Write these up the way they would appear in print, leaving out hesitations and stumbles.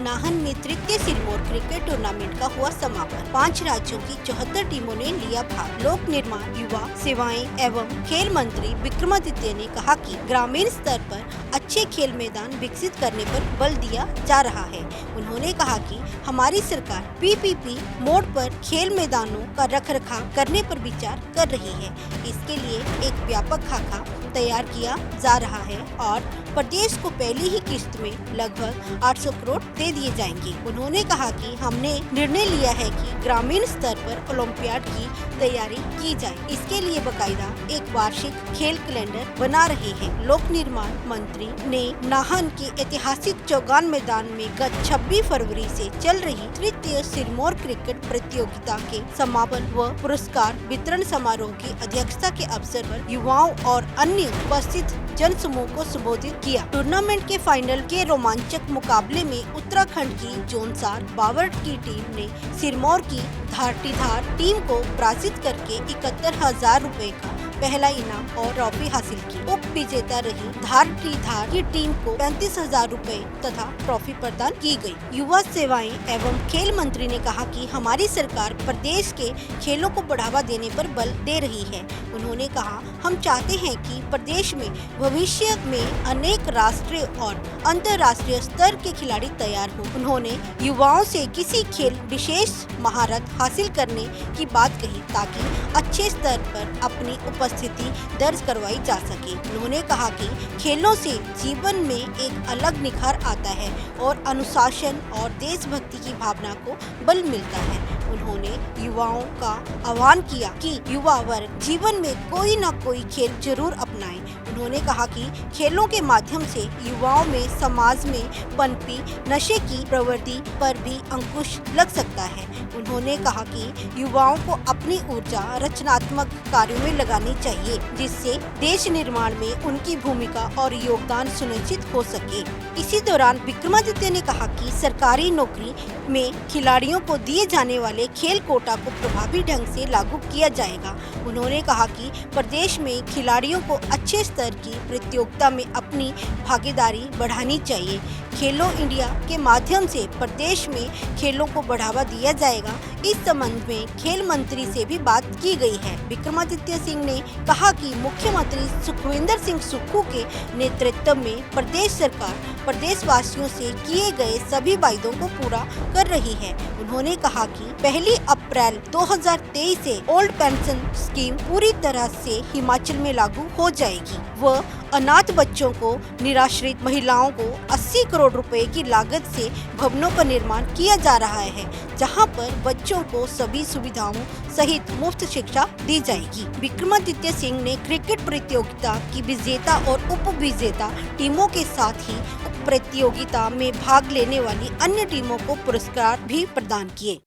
नाहन में तृतीय Sirmaur cricket tournament का हुआ समापन। 5 राज्यों की 74 टीमों ने लिया भाग। लोक निर्माण, युवा सेवाएं एवं खेल मंत्री विक्रमादित्य ने कहा कि ग्रामीण स्तर पर अच्छे खेल मैदान विकसित करने पर बल दिया जा रहा है। उन्होंने कहा कि हमारी सरकार PPP मोड पर खेल मैदानों का रखरखाव करने पर विचार कर रही है। इसके लिए एक व्यापक खाका तैयार किया जा रहा है और प्रदेश को पहली ही किस्त में लगभग 800 करोड़ दे दिए जाएंगे। उन्होंने कहा कि हमने निर्णय लिया है कि ग्रामीण स्तर पर ओलंपियाड की तैयारी की जाए। इसके लिए बकायदा एक वार्षिक खेल कैलेंडर बना रहे हैं। लोक निर्माण मंत्री ने नाहन के ऐतिहासिक चौगान मैदान में गत 26 फरवरी से चल रही तृतीय सिरमौर क्रिकेट प्रतियोगिता के समापन व पुरस्कार वितरण समारोह की अध्यक्षता के अवसर पर युवाओं और अन्य उपस्थित जन समूह को संबोधित किया। टूर्नामेंट के फाइनल के रोमांचक मुकाबले में उत्तराखंड की जोनसार बावट की टीम ने सिरमौर की धारटीधार टीम को पराजित करके 71,000 रुपए का पहला इनाम और ट्रॉफी हासिल की। उप विजेता रही धारटीधार की टीम को 35,000 रुपए तथा ट्रॉफी प्रदान की गई। युवा सेवाएं एवं खेल मंत्री ने कहा कि हमारी सरकार प्रदेश के खेलों को बढ़ावा देने पर बल दे रही है। उन्होंने कहा, हम चाहते हैं कि प्रदेश में भविष्य में अनेक राष्ट्रीय और अंतर्राष्ट्रीय स्तर के खिलाड़ी तैयार हों। उन्होंने युवाओं से किसी खेल विशेष महारत हासिल करने की बात कही ताकि अच्छे स्तर पर अपनी उपस्थिति दर्ज करवाई जा सके। उन्होंने कहा कि खेलों से जीवन में एक अलग निखार आता है और अनुशासन और देशभक्ति की भावना को बल मिलता है। उन्होंने युवाओं का आह्वान किया कि युवा वर्ग जीवन में कोई न कोई खेल जरूर अपनाएं। उन्होंने कहा कि खेलों के माध्यम से युवाओं में समाज में पनपी नशे की प्रवृत्ति पर भी अंकुश लग सकता है। उन्होंने कहा कि युवाओं को अपनी ऊर्जा रचनात्मक कार्यों में लगानी चाहिए, जिससे देश निर्माण में उनकी भूमिका और योगदान सुनिश्चित हो सके। इसी दौरान विक्रमादित्य ने कहा कि सरकारी नौकरी में खिलाड़ियों को दिए जाने वाले खेल कोटा को प्रभावी ढंग से लागू किया जाएगा। उन्होंने कहा कि प्रदेश में खिलाड़ियों को अच्छे स्तर की प्रतियोगिता में अपनी भागीदारी बढ़ानी चाहिए। खेलो इंडिया के माध्यम से प्रदेश में खेलों को बढ़ावा दिया जाएगा। इस संबंध में खेल मंत्री से भी बात की गई है। विक्रमादित्य सिंह ने कहा कि मुख्यमंत्री सुखविंदर सिंह सुक्खू के नेतृत्व में प्रदेश सरकार प्रदेशवासियों से किए गए सभी वायदों को पूरा कर रही है। उन्होंने कहा कि 1 अप्रैल 2023 से ओल्ड पेंशन स्कीम पूरी तरह से हिमाचल में लागू हो जाएगी। वह अनाथ बच्चों को, निराश्रित महिलाओं को 80 करोड़ रुपए की लागत से भवनों का निर्माण किया जा रहा है, जहां पर बच्चों को सभी सुविधाओं सहित मुफ्त शिक्षा दी जाएगी। विक्रमादित्य सिंह ने क्रिकेट प्रतियोगिता की विजेता और उप विजेता टीमों के साथ ही प्रतियोगिता में भाग लेने वाली अन्य टीमों को पुरस्कार भी प्रदान किए।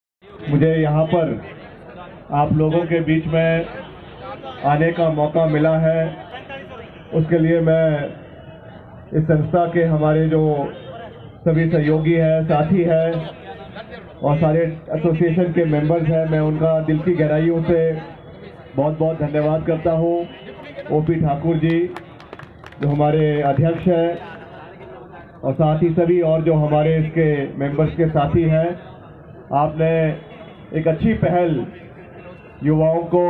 मुझे यहाँ पर आप लोगों के बीच में आने का मौका मिला है, उसके लिए मैं इस संस्था के हमारे जो सभी सहयोगी हैं, साथी हैं और सारे एसोसिएशन के मेंबर्स हैं, मैं उनका दिल की गहराइयों से बहुत बहुत धन्यवाद करता हूँ। OP ठाकुर जी जो हमारे अध्यक्ष हैं और साथ ही सभी और जो हमारे इसके मेंबर्स के साथी हैं, आपने एक अच्छी पहल युवाओं को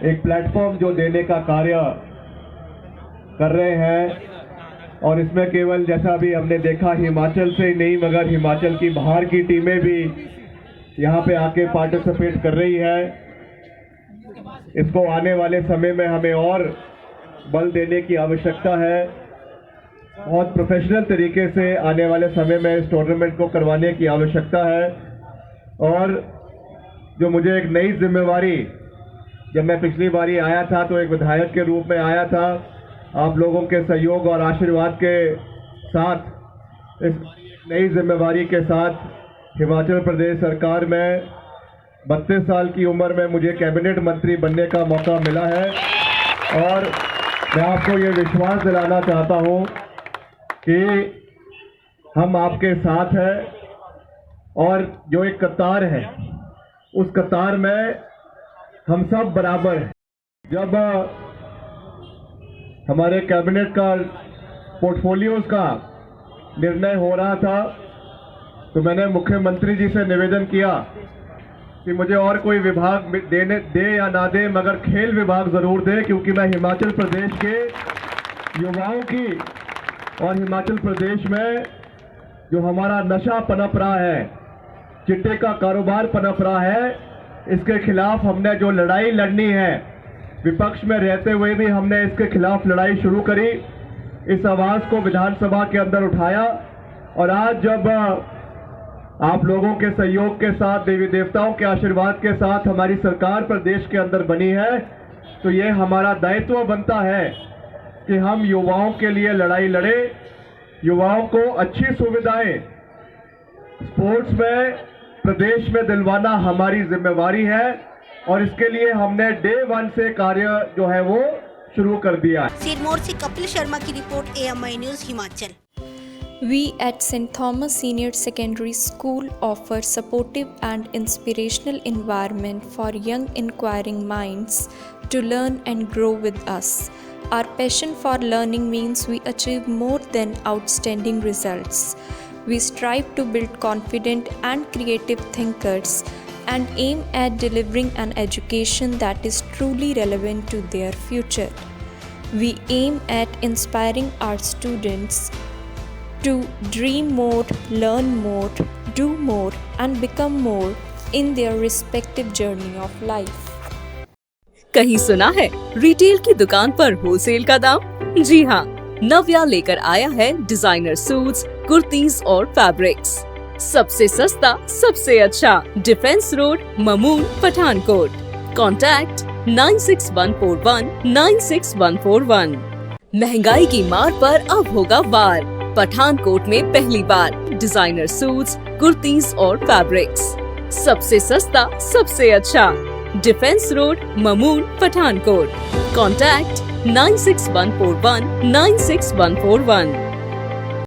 एक प्लेटफॉर्म जो देने का कार्य कर रहे हैं और इसमें केवल जैसा भी हमने देखा हिमाचल से ही नहीं मगर हिमाचल की बाहर की टीमें भी यहाँ पे आके पार्टिसिपेट कर रही है। इसको आने वाले समय में हमें और बल देने की आवश्यकता है। बहुत प्रोफेशनल तरीके से आने वाले समय में इस टूर्नामेंट को करवाने की आवश्यकता है। और जो मुझे एक नई जिम्मेवारी, जब मैं पिछली बारी आया था तो एक विधायक के रूप में आया था, आप लोगों के सहयोग और आशीर्वाद के साथ इस नई जिम्मेवारी के साथ हिमाचल प्रदेश सरकार में 32 साल की उम्र में मुझे कैबिनेट मंत्री बनने का मौका मिला है। और मैं आपको ये विश्वास दिलाना चाहता हूँ कि हम आपके साथ हैं और जो एक कतार है उस कतार में हम सब बराबर हैं। जब हमारे कैबिनेट का पोर्टफोलियोज का निर्णय हो रहा था तो मैंने मुख्यमंत्री जी से निवेदन किया कि मुझे और कोई विभाग दे या ना दे, मगर खेल विभाग जरूर दे, क्योंकि मैं हिमाचल प्रदेश के युवाओं की और हिमाचल प्रदेश में जो हमारा नशा पनप रहा है, चिट्टे का कारोबार पनप रहा है, इसके खिलाफ हमने जो लड़ाई लड़नी है, विपक्ष में रहते हुए भी हमने इसके खिलाफ लड़ाई शुरू करी। इस आवाज को विधानसभा के अंदर उठाया और आज जब आप लोगों के सहयोग के साथ, देवी देवताओं के आशीर्वाद के साथ हमारी सरकार प्रदेश के अंदर बनी है, तो ये हमारा दायित्व बनता है कि हम युवाओं के लिए लड़ाई लड़े, युवाओं को अच्छी सुविधाएं स्पोर्ट्स में प्रदेश में दिलवाना हमारी जिम्मेवारी है और इसके लिए हमने डे 1 से कार्य जो है वो शुरू कर दिया है। सिरमौर से कपिल शर्मा की report, AMI news Himachal. We at St. Thomas Senior Secondary School offer supportive and inspirational environment for young inquiring minds to learn and grow with us. Our passion for learning means we achieve more than outstanding results. We strive to build confident and creative thinkers and aim at delivering an education that is truly relevant to their future. We aim at inspiring our students to dream more, learn more, do more, and become more in their respective journey of life. कहीं सुना है retail की दुकान पर wholesale का दाम? जी हाँ, नव्या लेकर आया है डिजाइनर सूट्स, कुर्तीज और फैब्रिक्स। सबसे सस्ता, सबसे अच्छा, defence road, Mamun, Pathankot. Contact 9614196141। महंगाई की मार पर अब होगा वार। पठानकोट में पहली बार डिजाइनर सूट्स, कुर्तीज और फैब्रिक्स। सबसे सस्ता, सबसे अच्छा, defence road, Mamun, Pathankot. Contact 9614196141।